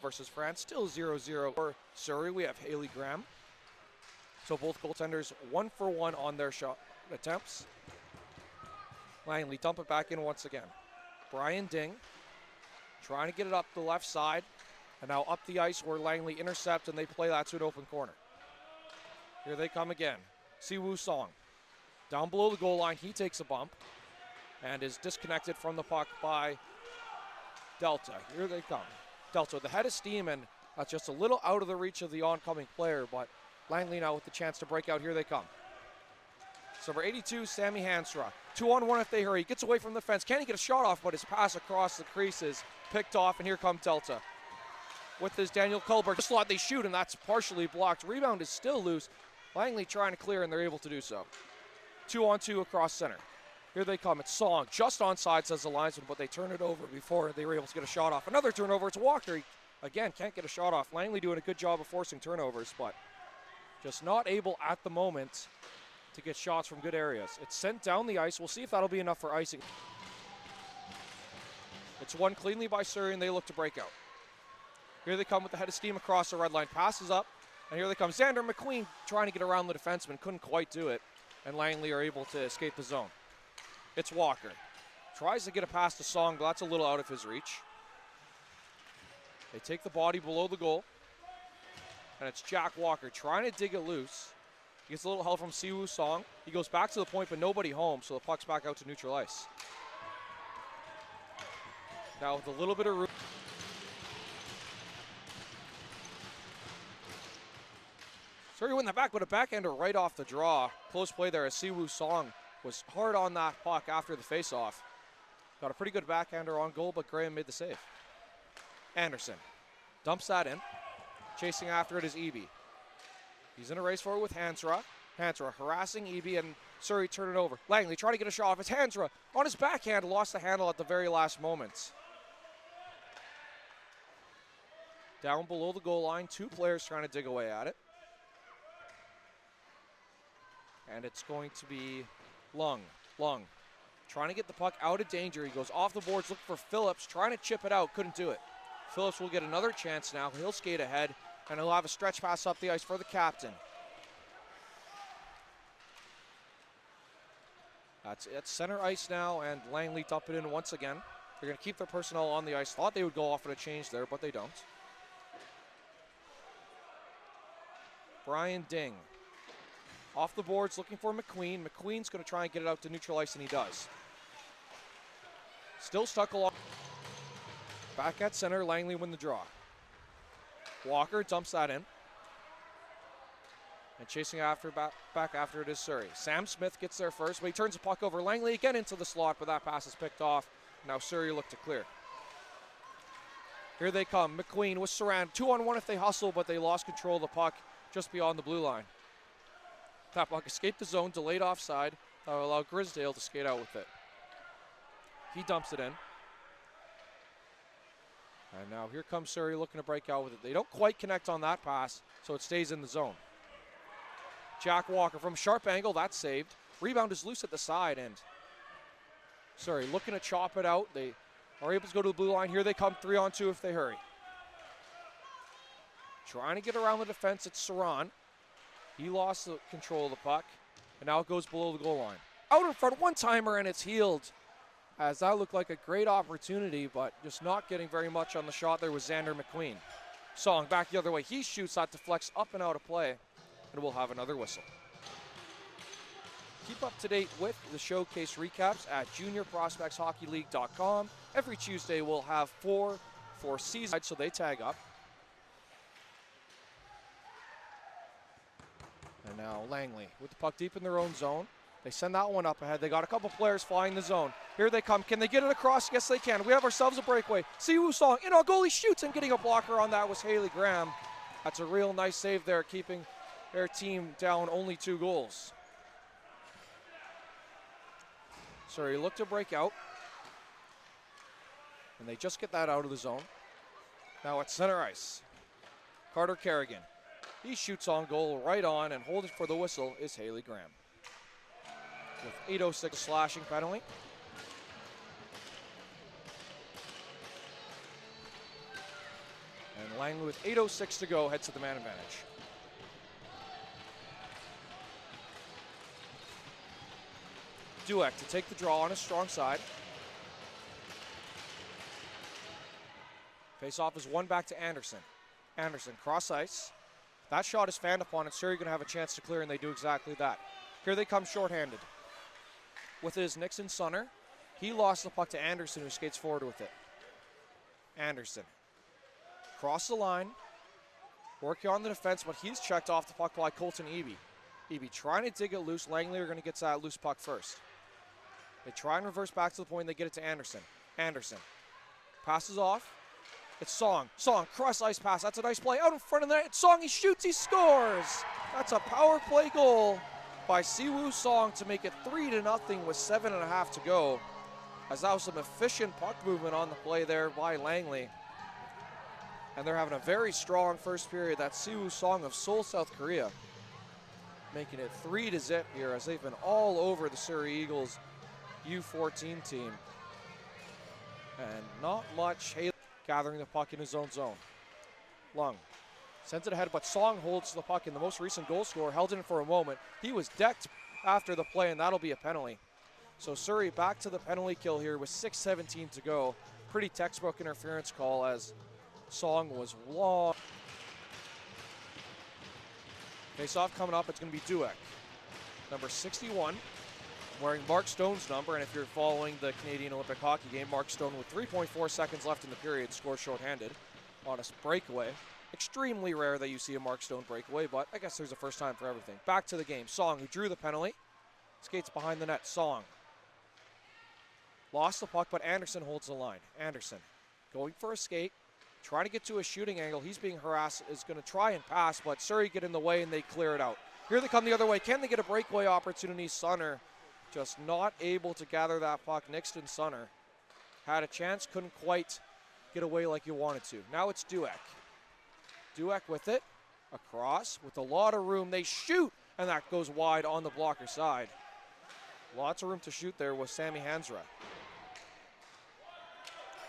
versus France, still 0-0 for Surrey. We have Haley Graham. So both goaltenders 1 for 1 on their shot attempts. Langley dump it back in once again. Brian Ding trying to get it up the left side. And now up the ice where Langley intercepts and they play that to an open corner. Here they come again. Siwoo Song. Down below the goal line, he takes a bump and is disconnected from the puck by Delta. Here they come. Delta with the head of steam, and that's just a little out of the reach of the oncoming player, but Langley now with the chance to break out. Here they come. So number 82, Sammy Hansra. 2-on-1 if they hurry. Gets away from the fence. Can't he get a shot off, but his pass across the crease is picked off, and here comes Delta. With this Daniel Culberg. The slot they shoot, and that's partially blocked. Rebound is still loose. Langley trying to clear, and they're able to do so. 2-on-2 across center. Here they come. It's Song. Just onside, says the linesman, but they turn it over before they were able to get a shot off. Another turnover. It's Walker. He, again, can't get a shot off. Langley doing a good job of forcing turnovers, but just not able at the moment to get shots from good areas. It's sent down the ice. We'll see if that'll be enough for icing. It's won cleanly by Surrey, and they look to break out. Here they come with the head of steam across the red line. Passes up, and here they come. Xander McQueen trying to get around the defenseman. Couldn't quite do it, and Langley are able to escape the zone. It's Walker. Tries to get a pass to Song, but that's a little out of his reach. They take the body below the goal, and it's Jack Walker trying to dig it loose. He gets a little help from Siwoo Song. He goes back to the point, but nobody home, so the puck's back out to neutral ice. Now with a little bit of room. Surrey win the back, but a backhander right off the draw. Close play there as Siwoo Song was hard on that puck after the faceoff. Got a pretty good backhander on goal, but Graham made the save. Anderson dumps that in. Chasing after it is Eby. He's in a race for it with Hansra. Hansra harassing Eby, and Surrey turn it over. Langley trying to get a shot off. It's Hansra on his backhand, lost the handle at the very last moment. Down below the goal line, two players trying to dig away at it. And it's going to be Lung. Lung trying to get the puck out of danger. He goes off the boards, looking for Phillips, trying to chip it out, couldn't do it. Phillips will get another chance now. He'll skate ahead, and he'll have a stretch pass up the ice for the captain. That's it, center ice now, and Langley dump it in once again. They're going to keep their personnel on the ice. Thought they would go off for a change there, but they don't. Brian Ding. Off the boards, looking for McQueen. McQueen's going to try and get it out to neutral ice, and he does. Still stuck along. Back at center, Langley win the draw. Walker dumps that in. And chasing after back after it is Surrey. Sam Smith gets there first, but he turns the puck over. Langley again into the slot, but that pass is picked off. Now Surrey look to clear. Here they come. McQueen with Saran. 2-on-1 if they hustle, but they lost control of the puck just beyond the blue line. That puck escaped the zone, delayed offside. That will allow Grisdale to skate out with it. He dumps it in. And now here comes Surrey looking to break out with it. They don't quite connect on that pass, so it stays in the zone. Jack Walker from sharp angle, that's saved. Rebound is loose at the side, and Surrey looking to chop it out. They are able to go to the blue line. Here they come, 3-on-2 if they hurry. Trying to get around the defense, it's Saran. He lost the control of the puck, and now it goes below the goal line. Out in front, one-timer, and it's healed. As that looked like a great opportunity, but just not getting very much on the shot there was Xander McQueen. Song back the other way. He shoots, that deflects up and out of play, and we'll have another whistle. Keep up to date with the showcase recaps at juniorprospectshockeyleague.com. Every Tuesday we'll have four seasons, so they tag up. And now Langley with the puck deep in their own zone. They send that one up ahead. They got a couple players flying the zone. Here they come. Can they get it across? Yes, they can. We have ourselves a breakaway. Siwoo Song in our goalie shoots, and getting a blocker on that was Haley Graham. That's a real nice save there, keeping their team down only 2 goals. Surrey look to break out. And they just get that out of the zone. Now at center ice. Carter Kerrigan. He shoots on goal right on, and holding for the whistle is Haley Graham. With 8:06 slashing penalty. And Langley with 8:06 to go heads to the man advantage. Dueck to take the draw on his strong side. Face-off is won back to Anderson. Anderson cross ice. That shot is fanned upon, and Surrey going to have a chance to clear, and they do exactly that. Here they come shorthanded. With his Nixon Sunner. He lost the puck to Anderson, who skates forward with it. Anderson. Cross the line. Working on the defense, but he's checked off the puck by Colton Eby. Eby trying to dig it loose. Langley are going to get to that loose puck first. They try and reverse back to the point, and they get it to Anderson. Anderson passes off. It's Song. Song, cross ice pass. That's a nice play. Out in front of the net. It's Song. He shoots. He scores. That's a power play goal by Siwoo Song to make it 3-0 with 7.5 to go. As that was some efficient puck movement on the play there by Langley. And they're having a very strong first period. That's Siwoo Song of Seoul, South Korea, making it 3-0 here as they've been all over the Surrey Eagles U14 team. And not much. Haley gathering the puck in his own zone. Lung sends it ahead, but Song holds the puck in. The most recent goal scorer held in for a moment. He was decked after the play, and that'll be a penalty. So Surrey back to the penalty kill here with 6:17 to go. Pretty textbook interference call as Song was long. Face-off coming up. It's going to be Dueck, number 61. Wearing Mark Stone's number, and if you're following the Canadian Olympic hockey game, Mark Stone with 3.4 seconds left in the period scores shorthanded on a breakaway. Extremely rare that you see a Mark Stone breakaway, but I guess there's a first time for everything. Back to the game. Song, who drew the penalty, skates behind the net. Song lost the puck, but Anderson holds the line. Anderson going for a skate, trying to get to a shooting angle. He's being harassed, is going to try and pass, but Surrey get in the way and they clear it out. Here they come the other way. Can they get a breakaway opportunity? Sunner just not able to gather that puck. Nixon Sunner had a chance, couldn't quite get away like you wanted to. Now it's Dueck. Dueck with it, across, with a lot of room. They shoot, and that goes wide on the blocker side. Lots of room to shoot there with Sammy Hansra.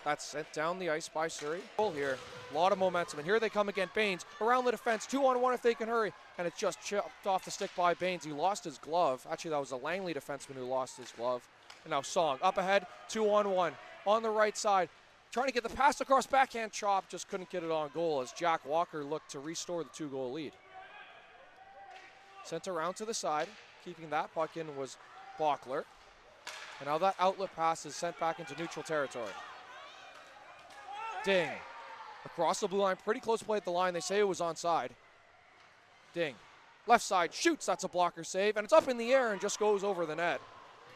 That's sent down the ice by Surrey. Goal here, a lot of momentum, and here they come again. Baines around the defense, 2-on-1 if they can hurry, and it's just chipped off the stick by Baines. He lost his glove. Actually, that was a Langley defenseman who lost his glove. And now Song up ahead, 2-on-1 on the right side, trying to get the pass across, backhand chop, just couldn't get it on goal as Jack Walker looked to restore the 2-goal lead. Sent around to the side, keeping that puck in was Bockler, and now that outlet pass is sent back into neutral territory. Ding. Across the blue line, pretty close play at the line. They say it was onside. Ding. Left side, shoots. That's a blocker save, and it's up in the air and just goes over the net.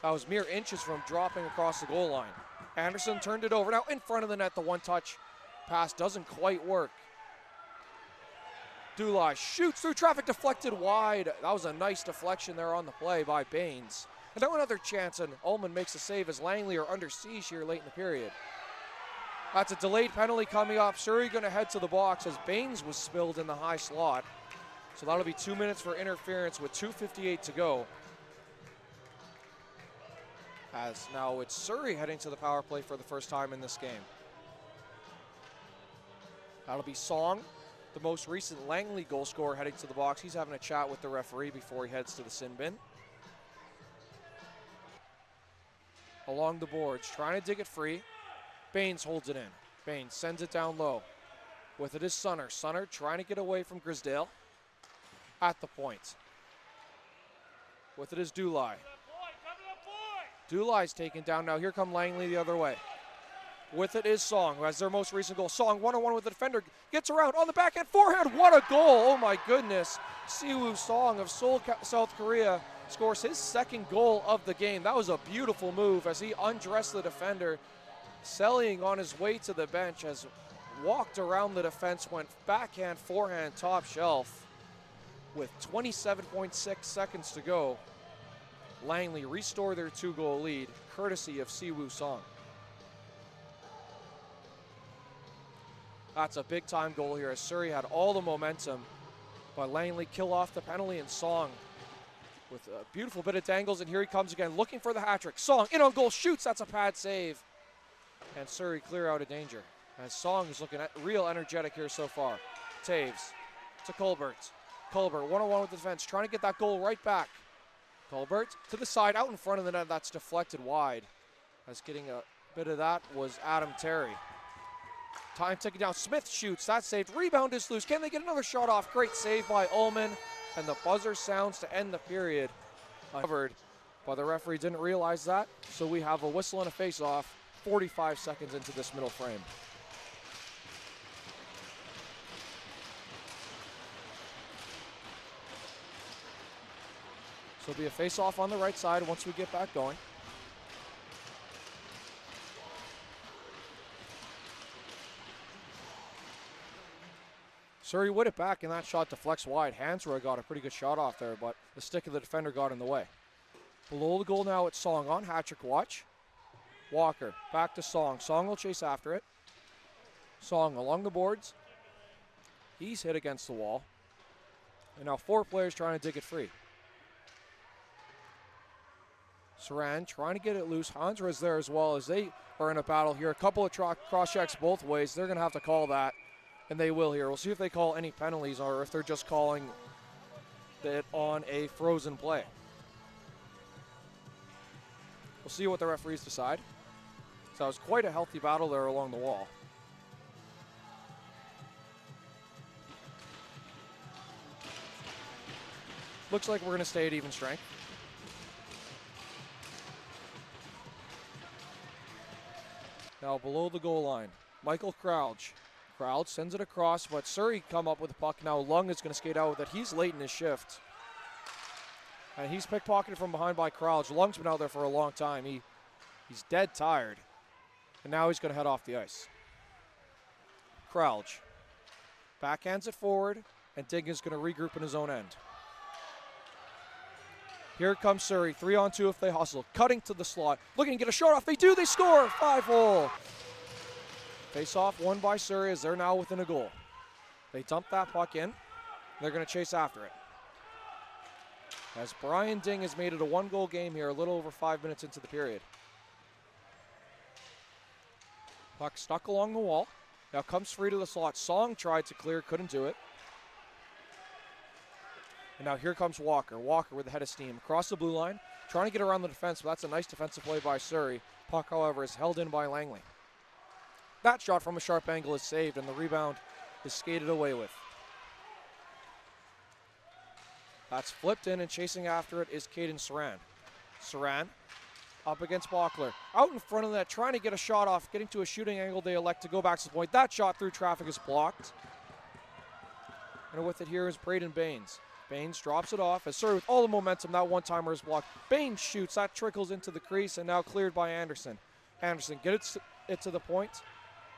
That was mere inches from dropping across the goal line. Anderson turned it over. Now in front of the net, the one-touch pass doesn't quite work. Dulai shoots through traffic, deflected wide. That was a nice deflection there on the play by Baines. And now another chance, and Ullman makes a save as Langley are under siege here late in the period. That's a delayed penalty coming up. Surrey going to head to the box as Baines was spilled in the high slot. So that'll be 2 minutes for interference with 2:58 to go. As now it's Surrey heading to the power play for the first time in this game. That'll be Song, the most recent Langley goal scorer, heading to the box. He's having a chat with the referee before he heads to the sin bin. Along the boards, trying to dig it free. Baines holds it in. Baines sends it down low. With it is Sunner. Sunner trying to get away from Grisdale. At the point. With it is Dulai. Dulai's taken down now. Here come Langley the other way. With it is Song, who has their most recent goal. Song 1-on-1 with the defender. Gets around on the backhand forehand. What a goal. Oh my goodness. Siwoo Song of Seoul, South Korea scores his second goal of the game. That was a beautiful move as he undressed the defender. Selling on his way to the bench has walked around the defense, went backhand, forehand, top shelf. With 27.6 seconds to go, Langley restore their 2-goal lead, courtesy of Siwoo Song. That's a big-time goal here as Surrey had all the momentum, but Langley kill off the penalty, and Song with a beautiful bit of dangles, and here he comes again, looking for the hat trick. Song in on goal, shoots, that's a pad save. And Surrey clear out of danger. As Song is looking at real energetic here so far. Taves to Colbert. Colbert one-on-one with the defense, trying to get that goal right back. Colbert to the side, out in front of the net. That's deflected wide. As getting a bit of that was Adam Terry. Time ticking down. Smith shoots. That's saved. Rebound is loose. Can they get another shot off? Great save by Ullman. And the buzzer sounds to end the period. Covered, but the referee didn't realize that. So we have a whistle and a face-off 45 seconds into this middle frame. So it'll be a face-off on the right side once we get back going. Surrey would it back, and that shot deflects wide. Hansroy got a pretty good shot off there, but the stick of the defender got in the way. Below the goal now, it's Song on hat-trick watch. Walker back to Song. Song will chase after it. Song along the boards. He's hit against the wall. And now 4 players trying to dig it free. Saran trying to get it loose. Hansroy's there as well, as they are in a battle here. A couple of cross-checks both ways. They're going to have to call that. And they will here. We'll see if they call any penalties or if they're just calling it on a frozen play. We'll see what the referees decide. So it was quite a healthy battle there along the wall. Looks like we're going to stay at even strength. Now below the goal line, Michael Crouch. Crouch sends it across, but Surrey come up with the puck. Now Lung is going to skate out with it. He's late in his shift. And he's pickpocketed from behind by Crouch. Lung's been out there for a long time. He's dead tired. And now he's going to head off the ice. Crouch backhands it forward, and Diggins going to regroup in his own end. Here comes Surrey, 3-on-2 if they hustle. Cutting to the slot, looking to get a shot off. They do, they score, 5-hole. Face-off won by Surrey as they're now within a goal. They dump that puck in. They're going to chase after it. As Brian Ding has made it a 1-goal game here, a little over 5 minutes into the period. Puck stuck along the wall. Now comes free to the slot. Song tried to clear, couldn't do it. And now here comes Walker. Walker with the head of steam. Across the blue line, trying to get around the defense, but that's a nice defensive play by Surrey. Puck, however, is held in by Langley. That shot from a sharp angle is saved, and the rebound is skated away with. That's flipped in, and chasing after it is Caden Saran. Saran up against Bachler. Out in front of that, trying to get a shot off, getting to a shooting angle. They elect to go back to the point. That shot through traffic is blocked. And with it here is Braden Baines. Baines drops it off. As Surrey with all the momentum, that one-timer is blocked. Baines shoots. That trickles into the crease, and now cleared by Anderson. Anderson gets it to the point.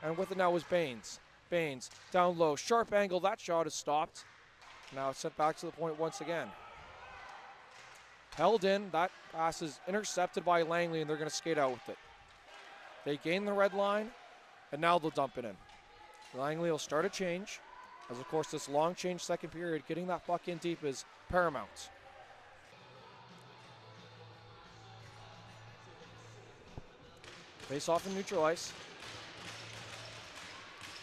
And with it now is Baines. Baines down low, sharp angle. That shot is stopped. Now it's sent back to the point once again. Held in. That pass is intercepted by Langley, and they're going to skate out with it. They gain the red line, and now they'll dump it in. Langley will start a change. As, of course, this long change second period, getting that puck in deep is paramount. Face off in neutral ice.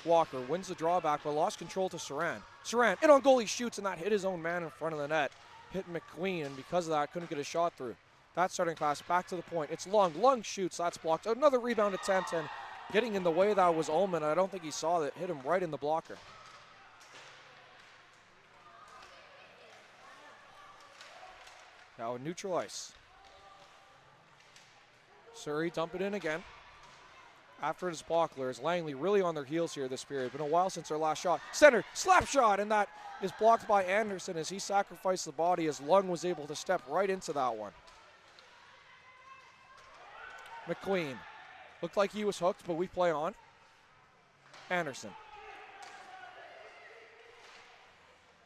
Walker wins the drawback, but lost control to Saran. Saran in on goal, he shoots, and that hit his own man in front of the net. Hit McQueen, and because of that, couldn't get a shot through. That starting pass back to the point. It's Lung. Lung shoots, that's blocked. Another rebound attempt, and getting in the way that was Ullman. I don't think he saw that. Hit him right in the blocker. Now in neutral ice. Surrey dump it in again. After it is Bachler, is Langley really on their heels here this period. Been a while since their last shot. Center, slap shot, and that is blocked by Anderson as he sacrificed the body as Lung was able to step right into that one. McQueen. Looked like he was hooked, but we play on. Anderson.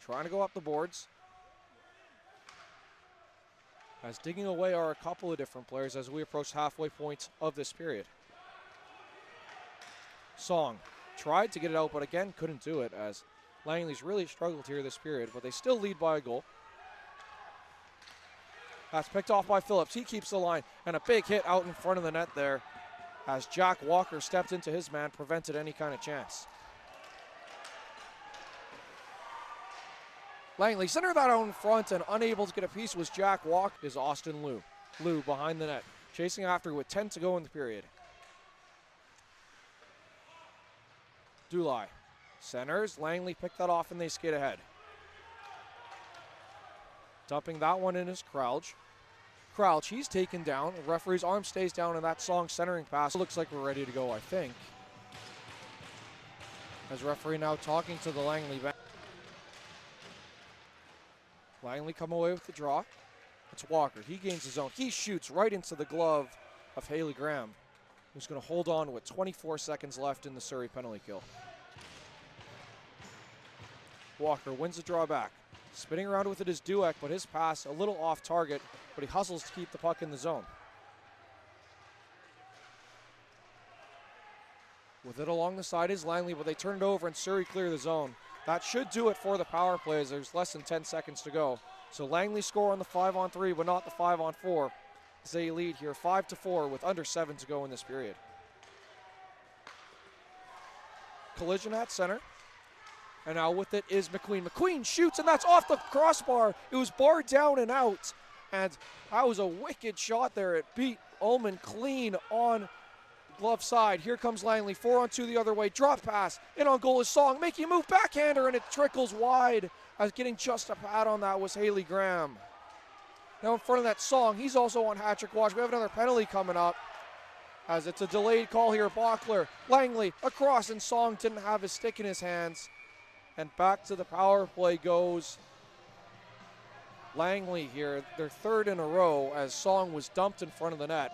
Trying to go up the boards. As digging away are a couple of different players as we approach halfway point of this period. Song tried to get it out, but again couldn't do it as Langley's really struggled here this period, but they still lead by a goal. That's picked off by Phillips. He keeps the line, and a big hit out in front of the net there as Jack Walker stepped into his man, prevented any kind of chance. Langley centered that out in front, and unable to get a piece was Jack Walker. Is Austin Liu. Liu behind the net, chasing after with 10 to go in the period. Dulai centers. Langley picked that off and they skate ahead. Dumping that one in his Crouch. Crouch, he's taken down. The referee's arm stays down, and that Song centering pass. Looks like we're ready to go, I think. As referee now talking to the Langley bench. Langley come away with the draw. It's Walker. He gains his own. He shoots right into the glove of Haley Graham, who's going to hold on with 24 seconds left in the Surrey penalty kill. Walker wins the draw back. Spinning around with it is Dueck, but his pass a little off target, but he hustles to keep the puck in the zone. With it along the side is Langley, but they turn it over and Surrey clear the zone. That should do it for the power play as there's less than 10 seconds to go. So Langley score on the 5-on-3, but not the 5-on-4. As they lead here 5-4 with under 7 to go in this period. Collision at center. And now with it is McQueen. McQueen shoots, and that's off the crossbar. It was barred down and out. And that was a wicked shot there. It beat Ullman clean on glove side. Here comes Langley, 4-on-2 the other way. Drop pass. In on goal is Song, making a move, backhander, and it trickles wide. As getting just a pad on that was Haley Graham. Now in front of that Song, he's also on hat-trick watch. We have another penalty coming up. As it's a delayed call here. Bachler, Langley across, and Song didn't have his stick in his hands. And back to the power play goes Langley here, their third in a row, as Song was dumped in front of the net.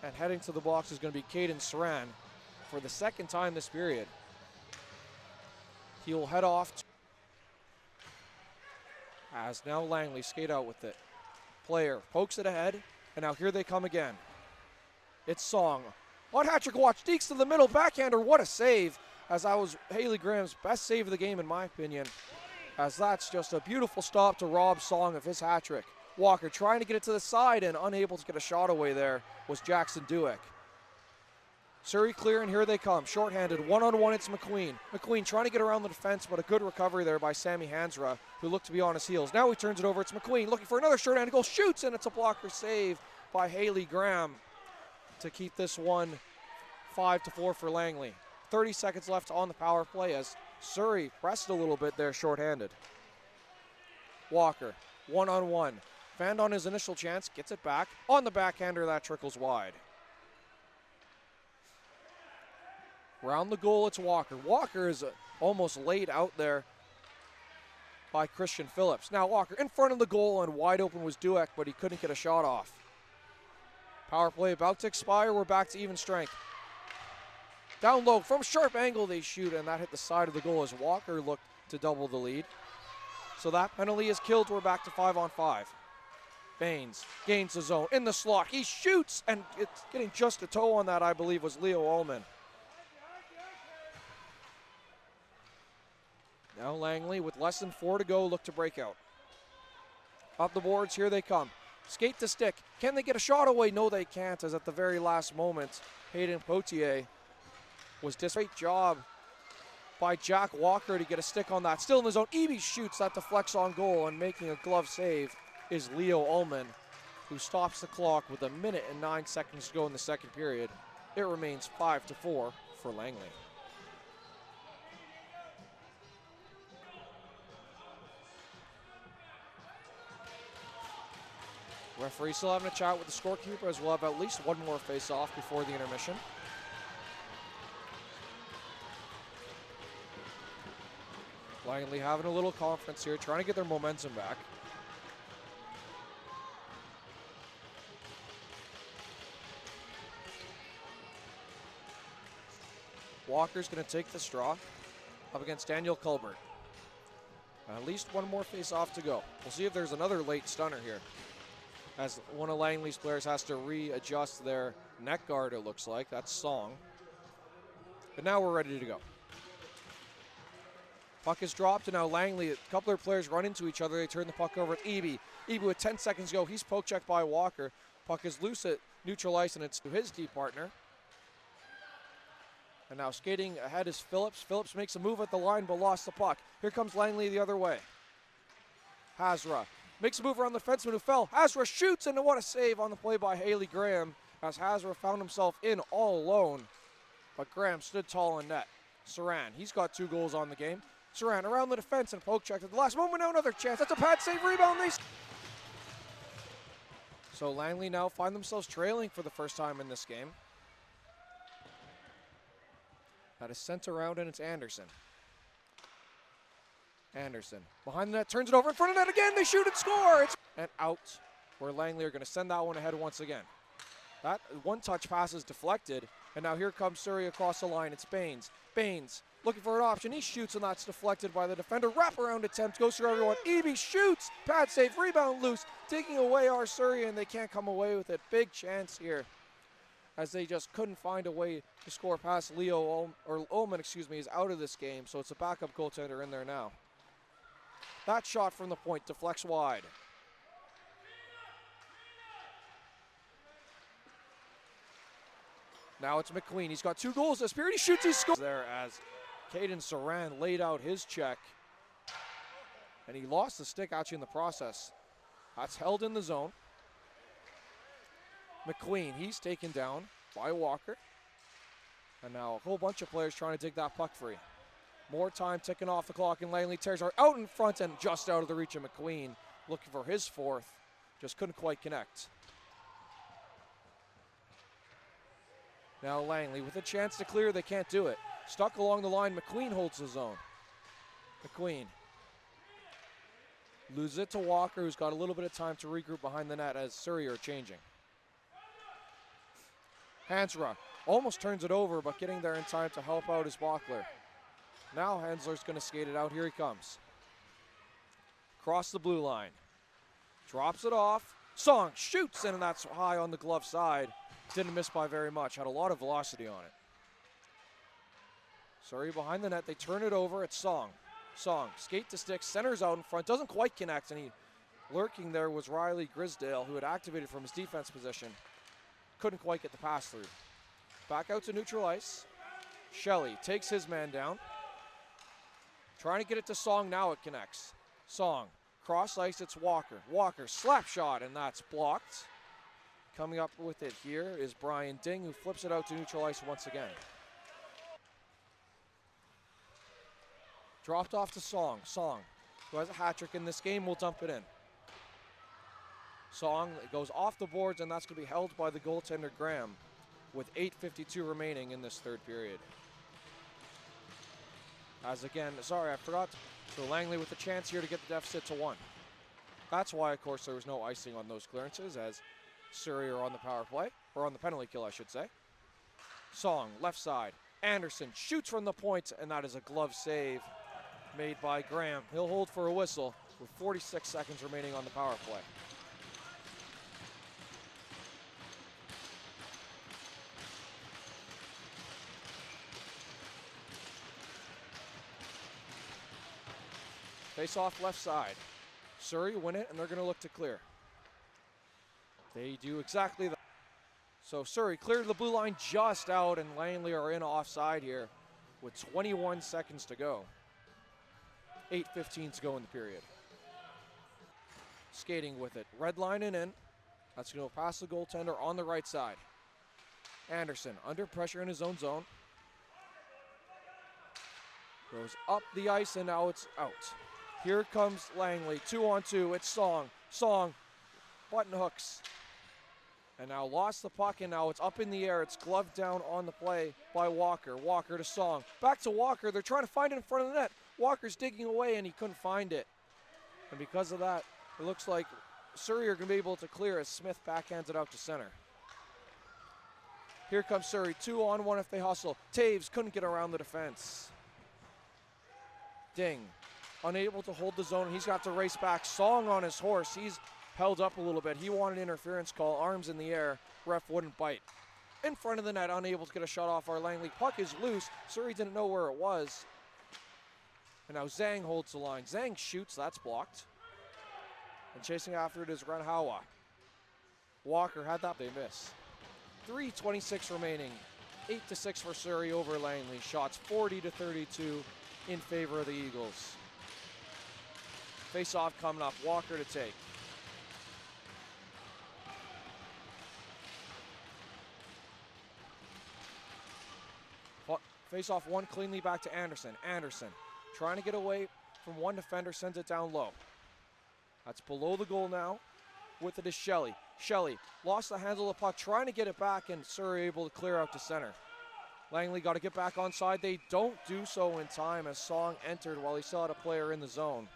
And heading to the box is going to be Caden Saran for the second time this period. He'll head off as now Langley skate out with it. Player pokes it ahead, and now here they come again. It's Song. On hat-trick watch, Deeks to the middle, backhander, what a save. As that was Haley Graham's best save of the game in my opinion. As that's just a beautiful stop to rob Song of his hat-trick. Walker trying to get it to the side and unable to get a shot away there was Jackson Dueck. Surrey clear, and here they come. Shorthanded, one-on-one, it's McQueen. McQueen trying to get around the defense, but a good recovery there by Sammy Hansra, who looked to be on his heels. Now he turns it over, it's McQueen looking for another shorthanded goal, shoots, and it's a blocker save by Haley Graham to keep this one 5-4 for Langley. 30 seconds left on the power play as Surrey pressed a little bit there shorthanded. Walker, one-on-one. Fanned on his initial chance, gets it back. On the backhander, that trickles wide. Round the goal, it's Walker. Walker is almost laid out there by Christian Phillips. Now Walker in front of the goal, and wide open was Dueck, but he couldn't get a shot off. Power play about to expire. We're back to even strength. Down low, from sharp angle they shoot, and that hit the side of the goal as Walker looked to double the lead. So that penalty is killed. We're back to 5-on-5. Baines gains the zone in the slot. He shoots, and it's getting just a toe on that, I believe, was Leo Ullman. Now Langley, with less than 4 to go, look to break out. Up the boards, here they come. Skate to stick. Can they get a shot away? No, they can't, as at the very last moment, Hayden Potier was great job by Jack Walker to get a stick on that. Still in the zone. Eby shoots, that deflects on goal, and making a glove save is Leo Ullman, who stops the clock with 1 minute and 9 seconds to go in the second period. It remains 5-4 for Langley. Referee still having a chat with the scorekeeper, as we'll have at least one more face-off before the intermission. Langley having a little conference here, trying to get their momentum back. Walker's going to take the straw up against Daniel Culbert. At least one more face-off to go. We'll see if there's another late stunner here, as one of Langley's players has to readjust their neck guard, it looks like. That's Song. But now we're ready to go. Puck is dropped, and now Langley, a couple of players run into each other. They turn the puck over to Eby. Eby with 10 seconds to go. He's poke checked by Walker. Puck is loose at neutral ice, and it's to his D partner. And now skating ahead is Phillips. Phillips makes a move at the line but lost the puck. Here comes Langley the other way. Hazra makes a move around the defenseman who fell. Hazra shoots, and what a save on the play by Haley Graham as Hazra found himself in all alone. But Graham stood tall in net. Saran, he's got 2 goals on the game. Saran around the defense and poke checked at the last moment. Now another chance. That's a pad save rebound. So Langley now find themselves trailing for the first time in this game. That is sent around, and it's Anderson. Anderson behind the net, turns it over in front of net again. They shoot and score. It's and out, where Langley are going to send that one ahead once again. That one-touch pass is deflected, and now here comes Surrey across the line. It's Baines. Baines looking for an option. He shoots, and that's deflected by the defender. Wraparound attempt goes through everyone. Eby shoots. Pad save, rebound loose. Taking away our Surrey, and they can't come away with it. Big chance here, as they just couldn't find a way to score past Ullman, is out of this game, so it's a backup goaltender in there now. That shot from the point deflects wide. Now it's McQueen. He's got 2 goals this period. He shoots, he scores. There as Caden Saran laid out his check, and he lost the stick actually in the process. That's held in the zone. McQueen, he's taken down by Walker. And now a whole bunch of players trying to dig that puck free. More time ticking off the clock, and Langley tears out in front and just out of the reach of McQueen. Looking for his 4th. Just couldn't quite connect. Now Langley with a chance to clear, they can't do it. Stuck along the line, McQueen holds the zone. McQueen loses it to Walker, who's got a little bit of time to regroup behind the net as Surrey are changing. Hansra almost turns it over, but getting there in time to help out is Bachler. Now Hensler's going to skate it out. Here he comes. Across the blue line. Drops it off. Song shoots, and that's high on the glove side. Didn't miss by very much. Had a lot of velocity on it. Surrey behind the net. They turn it over. It's Song. Song, skate to stick, centers out in front. Doesn't quite connect, and lurking there was Riley Grisdale, who had activated from his defense position. Couldn't quite get the pass through. Back out to neutral ice. Shelley takes his man down. Trying to get it to Song, now it connects. Song, cross ice, it's Walker. Walker, slap shot, and that's blocked. Coming up with it here is Brian Ding, who flips it out to neutral ice once again. Dropped off to Song. Song, who has a hat trick in this game, will dump it in. Song goes off the boards, and that's going to be held by the goaltender Graham with 8:52 remaining in this 3rd period. As again, sorry, I forgot. So Langley with a chance here to get the deficit to 1. That's why, of course, there was no icing on those clearances, as Surrey are on the power play, or on the penalty kill, I should say. Song, left side. Anderson shoots from the point, and that is a glove save made by Graham. He'll hold for a whistle with 46 seconds remaining on the power play. Face off left side. Surrey win it, and they're going to look to clear. They do exactly that. So Surrey cleared the blue line just out, and Langley are in offside here with 21 seconds to go. 8:15 to go in the period. Skating with it. Red line and in. That's going to pass the goaltender on the right side. Anderson under pressure in his own zone. Goes up the ice, and now it's out. Here comes Langley, 2-on-2, it's Song. Song, button hooks. And now lost the puck, and now it's up in the air. It's gloved down on the play by Walker. Walker to Song. Back to Walker, they're trying to find it in front of the net. Walker's digging away, and he couldn't find it. And because of that, it looks like Surrey are going to be able to clear as Smith backhands it out to center. Here comes Surrey, 2-on-1 if they hustle. Taves couldn't get around the defense. Ding. Unable to hold the zone. He's got to race back. Song on his horse. He's held up a little bit. He wanted interference call. Arms in the air. Ref wouldn't bite. In front of the net, unable to get a shot off our Langley. Puck is loose. Surrey didn't know where it was. And now Zhang holds the line. Zhang shoots. That's blocked. And chasing after it is Ranhawa. Walker had that. They miss. 3:26 remaining 8-6 for Surrey over Langley. Shots 40-32 in favor of the Eagles. Face-off coming up. Walker to take. Face-off one cleanly back to Anderson. Anderson trying to get away from one defender, sends it down low. That's below the goal now. With it is Shelley. Shelley lost the handle of the puck, trying to get it back, and Surrey able to clear out to center. Langley got to get back onside. They don't do so in time as Song entered while he still had a player in the zone.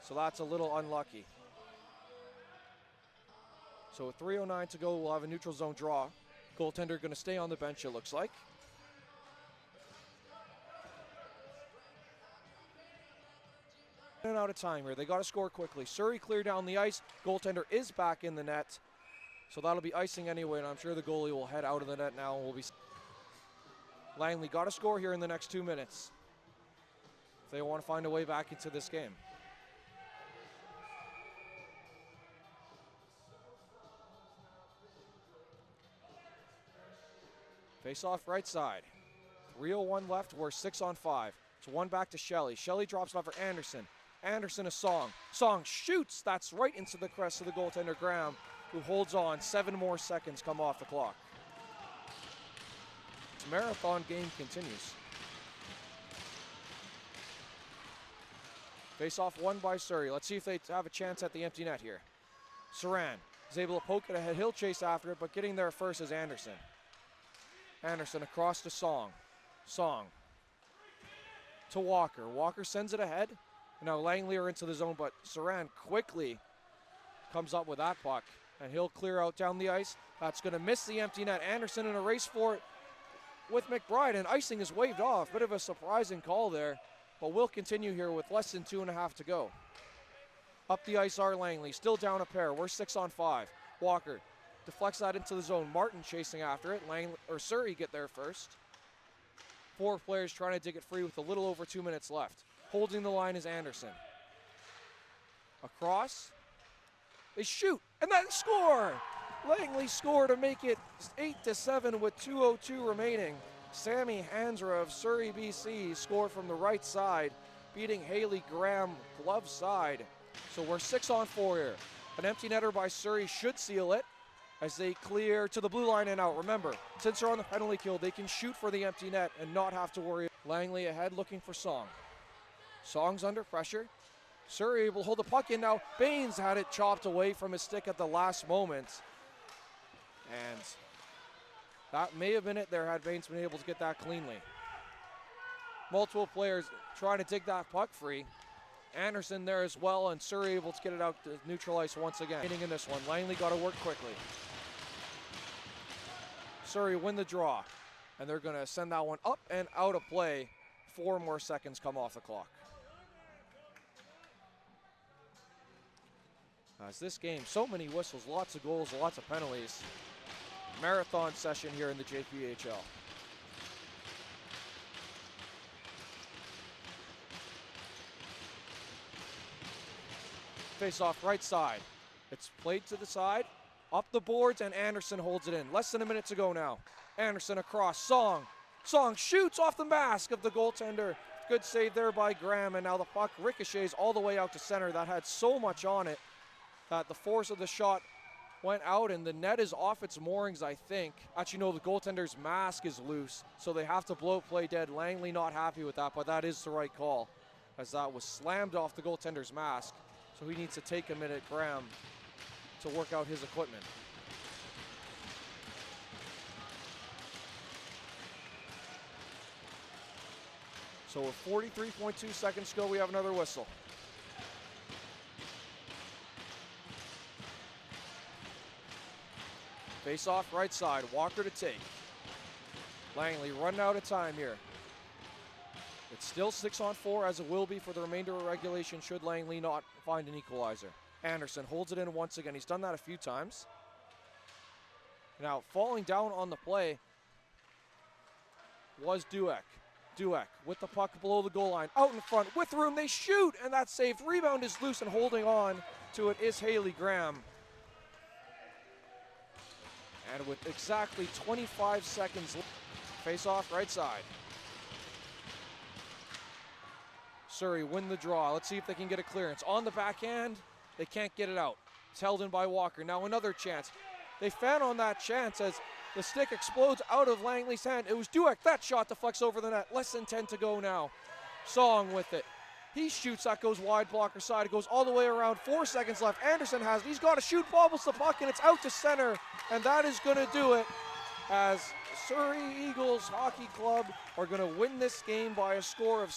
So that's a little unlucky. So with 3:09 to go, we'll have a neutral zone draw. Goaltender going to stay on the bench, it looks like. And out of time here. They got to score quickly. Surrey clear down the ice. Goaltender is back in the net. So that'll be icing anyway, and I'm sure the goalie will head out of the net now. And we'll be. Langley got to score here in the next 2 minutes if they want to find a way back into this game. Face off right side. 3:01 left. We're 6-on-5. It's one back to Shelley. Shelley drops it off for Anderson. Anderson a Song. Song shoots. That's right into the crest of the goaltender, Graham, who holds on. 7 more seconds come off the clock. This marathon game continues. Face off one by Surrey. Let's see if they have a chance at the empty net here. Saran is able to poke it ahead. He'll chase after it, but getting there first is Anderson. Anderson across to Song. Song to Walker. Walker sends it ahead. Now Langley are into the zone, but Saran quickly comes up with that puck, and he'll clear out down the ice. That's going to miss the empty net. Anderson in a race for it with McBride, and icing is waved off. Bit of a surprising call there, but we'll continue here with less than 2.5 to go. Up the ice are Langley, still down a pair. We're 6-on-5. Walker deflects that into the zone. Martin chasing after it. Surrey get there first. 4 players trying to dig it free with a little over 2 minutes left. Holding the line is Anderson. Across. They shoot, and then score! Langley score to make it 8-7 with 2:02 remaining. Sammy Hansra of Surrey, BC scored from the right side, beating Haley Graham glove side. So we're 6-on-4 here. An empty netter by Surrey should seal it as they clear to the blue line and out. Remember, since they're on the penalty kill, they can shoot for the empty net and not have to worry. Langley ahead looking for Song. Song's under pressure. Surrey able to hold the puck in now. Baines had it chopped away from his stick at the last moment. And that may have been it there had Baines been able to get that cleanly. Multiple players trying to dig that puck free. Anderson there as well, and Surrey able to get it out to neutral ice once again. In this one, Langley got to work quickly. Surrey win the draw, and they're going to send that one up and out of play. 4 more seconds come off the clock. As this game, so many whistles, lots of goals, lots of penalties. Marathon session here in the JPHL. Face off right side. It's played to the side, up the boards, and Anderson holds it in. Less than a minute to go now. Anderson across, Song. Song shoots off the mask of the goaltender. Good save there by Graham, and now the puck ricochets all the way out to center. That had so much on it that the force of the shot went out, and the net is off its moorings, I think. Actually, no, the goaltender's mask is loose, so they have to blow play dead. Langley not happy with that, but that is the right call, as that was slammed off the goaltender's mask. So he needs to take a minute, Graham, to work out his equipment. So with 43.2 seconds to go, we have another whistle. Face off right side, Walker to take. Langley running out of time here. It's still 6-on-4, as it will be for the remainder of regulation should Langley not find an equalizer. Anderson holds it in once again. He's done that a few times. Now, falling down on the play was Dueck. Dueck with the puck below the goal line. Out in front, with room, they shoot, and that's saved. Rebound is loose, and holding on to it is Haley Graham. And with exactly 25 seconds left. Face-off, right side. Surrey win the draw. Let's see if they can get a clearance. On the backhand, they can't get it out. It's held in by Walker. Now another chance. They fan on that chance as the stick explodes out of Langley's hand. It was Dueck. That shot deflects over the net. Less than 10 to go now. Song with it. He shoots. That goes wide blocker side. It goes all the way around. 4 seconds left. Anderson has it. He's got to shoot. Bobbles the puck, and it's out to center. And that is going to do it as Surrey Eagles Hockey Club are going to win this game by a score of